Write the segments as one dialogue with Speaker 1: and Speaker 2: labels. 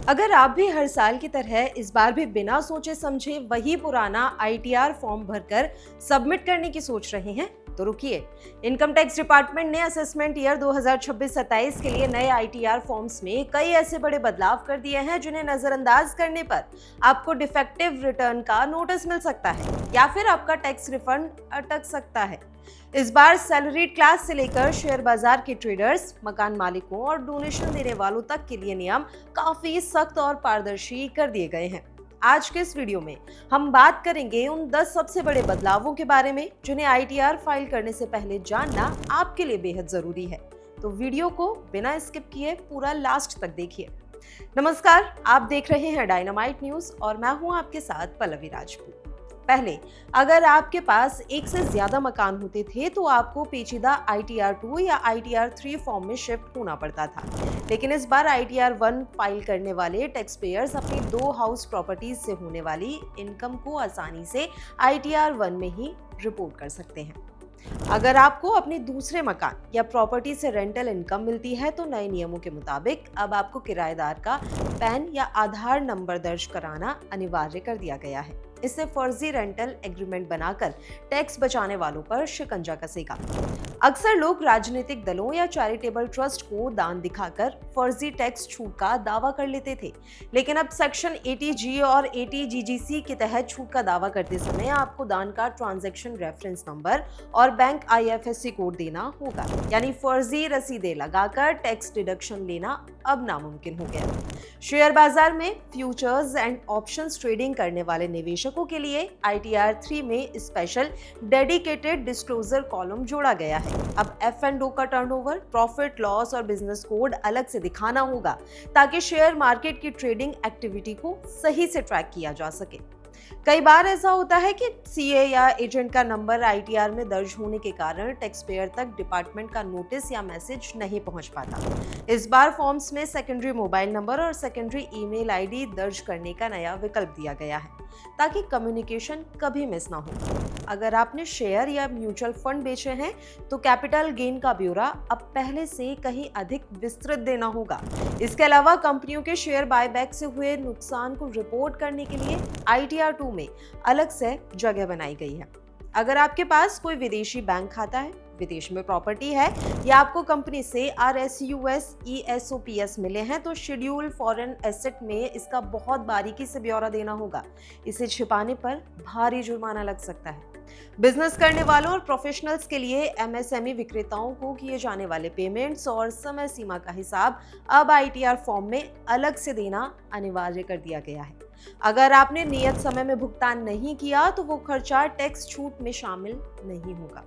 Speaker 1: अगर आप भी हर साल की तरह इस बार भी बिना सोचे समझे वही पुराना आईटीआर फॉर्म भरकर सबमिट करने की सोच रहे हैं तो रुकिए। इनकम टैक्स डिपार्टमेंट ने असेसमेंट ईयर 2026-27 के लिए नए आईटीआर फॉर्म्स में कई ऐसे बड़े बदलाव कर दिए हैं जिन्हें नजरअंदाज करने पर आपको डिफेक्टिव रिटर्न का नोटिस मिल सकता है या फिर आपका टैक्स रिफंड अटक सकता है। इस बार सैलरीड क्लास से लेकर शेयर बाजार के ट्रेडर्स, मकान मालिकों और डोनेशन देने वालों तक के लिए नियम काफी सख्त और पारदर्शी कर दिए गए हैं। आज के इस वीडियो में हम बात करेंगे उन 10 सबसे बड़े बदलावों के बारे में जिन्हें आईटीआर फाइल करने से पहले जानना आपके लिए बेहद जरूरी है। तो वीडियो को बिना स्किप किए पूरा लास्ट तक देखिए। नमस्कार, आप देख रहे हैं डायनामाइट न्यूज और मैं हूं आपके साथ पल्लवी राजपूत। पहले अगर आपके पास एक से ज्यादा मकान होते थे तो आपको पेचीदा ITR 2 या ITR 3 फॉर्म में शिफ्ट होना पड़ता था, लेकिन इस बार ITR 1 फाइल करने वाले टैक्स पेयर्स अपनी 2 हाउस प्रॉपर्टीज से होने वाली इनकम को आसानी से ITR 1 में ही रिपोर्ट कर सकते हैं। अगर आपको अपने दूसरे मकान या प्रॉपर्टी से रेंटल इनकम मिलती है तो नए नियमों के मुताबिक अब आपको किराएदार का पैन या आधार नंबर दर्ज कराना अनिवार्य कर दिया गया है। इससे फर्जी रेंटल एग्रीमेंट बनाकर टैक्स बचाने वालों पर शिकंजा कसेगा। अक्सर लोग राजनीतिक दलों या चैरिटेबल ट्रस्ट को दान दिखाकर फर्जी टैक्स छूट का दावा कर लेते थे, लेकिन अब सेक्शन 80G और 80GGC के तहत छूट का दावा करते समय आपको दान का ट्रांजैक्शन रेफरेंस नंबर और बैंक IFSC कोड देना होगा, यानी फर्जी रसीदें लगाकर टैक्स डिडक्शन लेना अब नामुमकिन हो गया। शेयर बाजार में फ्यूचर्स एंड ऑप्शंस ट्रेडिंग करने वाले निवेशकों के लिए ITR 3 में स्पेशल डेडिकेटेड डिस्क्लोजर कॉलम जोड़ा गया है। अब F&O का टर्नओवर, प्रॉफिट, लॉस और बिजनेस कोड अलग से दिखाना होगा ताकि शेयर मार्केट की ट्रेडिंग एक्टिविटी को सही से ट्रैक किया जा सके। कई बार ऐसा होता है कि CA या एजेंट का नंबर ITR में दर्ज होने के कारण टैक्स पेयर तक डिपार्टमेंट का नोटिस या मैसेज नहीं पहुंच पाता। इस बार फॉर्म्स में सेकेंडरी मोबाइल नंबर और सेकेंडरी ईमेल ID दर्ज करने का नया विकल्प दिया गया है ताकि कम्युनिकेशन कभी मिस ना हो। अगर आपने शेयर या म्यूचुअल फंड बेचे हैं तो कैपिटल गेन का ब्यौरा अब पहले से कहीं अधिक विस्तृत देना होगा। इसके अलावा कंपनियों के शेयर बायबैक से हुए नुकसान को रिपोर्ट करने के लिए ITR 2 में अलग से जगह बनाई गई है। अगर आपके पास कोई विदेशी बैंक खाता है, विदेश में प्रॉपर्टी है या आपको कंपनी से RSUS ESOPS मिले हैं तो शेड्यूल फॉरेन एसेट में इसका बहुत बारीकी से ब्यौरा देना होगा। इसे छिपाने पर भारी जुर्माना लग सकता है। बिजनेस करने वालों और प्रोफेशनल्स के लिए MSME विक्रेताओं को किए जाने वाले पेमेंट्स और समय सीमा का हिसाब अब ITR फॉर्म में अलग से देना अनिवार्य कर दिया गया है। अगर आपने नियत समय में भुगतान नहीं किया तो वो खर्चा टैक्स छूट में शामिल नहीं होगा।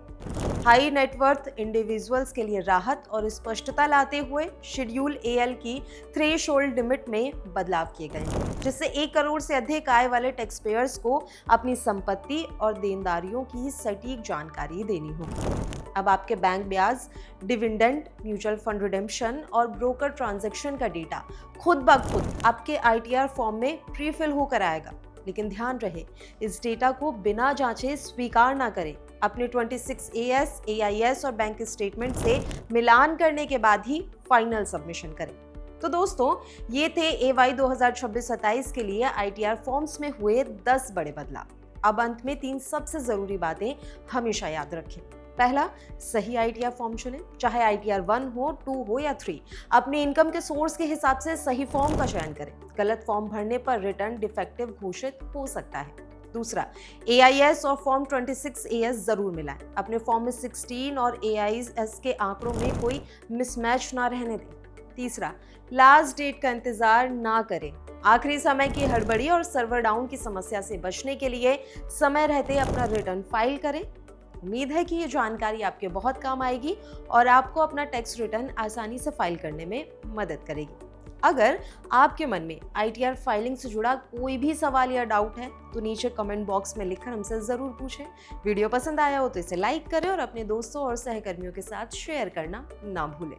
Speaker 1: हाई नेटवर्थ इंडिविजुअल्स के लिए राहत और स्पष्टता लाते हुए शेड्यूल AL की थ्रेशोल्ड लिमिट में बदलाव किए गए हैं, जिससे 1 करोड़ से अधिक आय वाले टैक्स पेयर्स को अपनी संपत्ति और देनदारियों की सटीक जानकारी देनी होगी। अब आपके बैंक ब्याज, डिविडेंड, म्यूचुअल फंड रिडेम्पशन और ब्रोकर ट्रांजैक्शन का डेटा खुद ब खुद आपके ITR फॉर्म में प्रीफिल होकर आएगा, लेकिन ध्यान रहे इस डेटा को बिना जांचे स्वीकार ना करें। अपने 26AS, AIS और बैंक स्टेटमेंट से मिलान करने के बाद ही फाइनल सबमिशन करें। तो दोस्तों, ये थे AY 2026-27 के लिए ITR फॉर्म्स में हुए 10 बड़े बदलाव। अब अंत में 3 सबसे जरूरी बातें हमेशा याद रखें। पहला, सही ITR फॉर्म चुनें, चाहे ITR 1 हो, 2 हो या 3। अपने इनकम के सोर्स के हिसाब से सही फॉर्म का चयन करें। गलत फॉर्म भरने पर रिटर्न डिफेक्टिव घोषित हो सकता है। दूसरा, AIS और फॉर्म 26AS जरूर मिलाएं। अपने फॉर्म में 16 और AIS के आंकड़ों में कोई मिसमैच ना रहने दें। तीसरा, लास्ट डेट का इंतजार ना करें। आखिरी समय की हड़बड़ी और सर्वर डाउन की समस्या से बचने के लिए समय रहते अपना रिटर्न फाइल करें। उम्मीद है कि ये जानकारी आपके बहुत काम आएगी और आपको अपना टैक्स रिटर्न आसानी से फाइल करने में मदद करेगी। अगर आपके मन में ITR फाइलिंग से जुड़ा कोई भी सवाल या डाउट है तो नीचे कमेंट बॉक्स में लिखकर हमसे जरूर पूछें। वीडियो पसंद आया हो तो इसे लाइक करें और अपने दोस्तों और सहकर्मियों के साथ शेयर करना ना भूलें।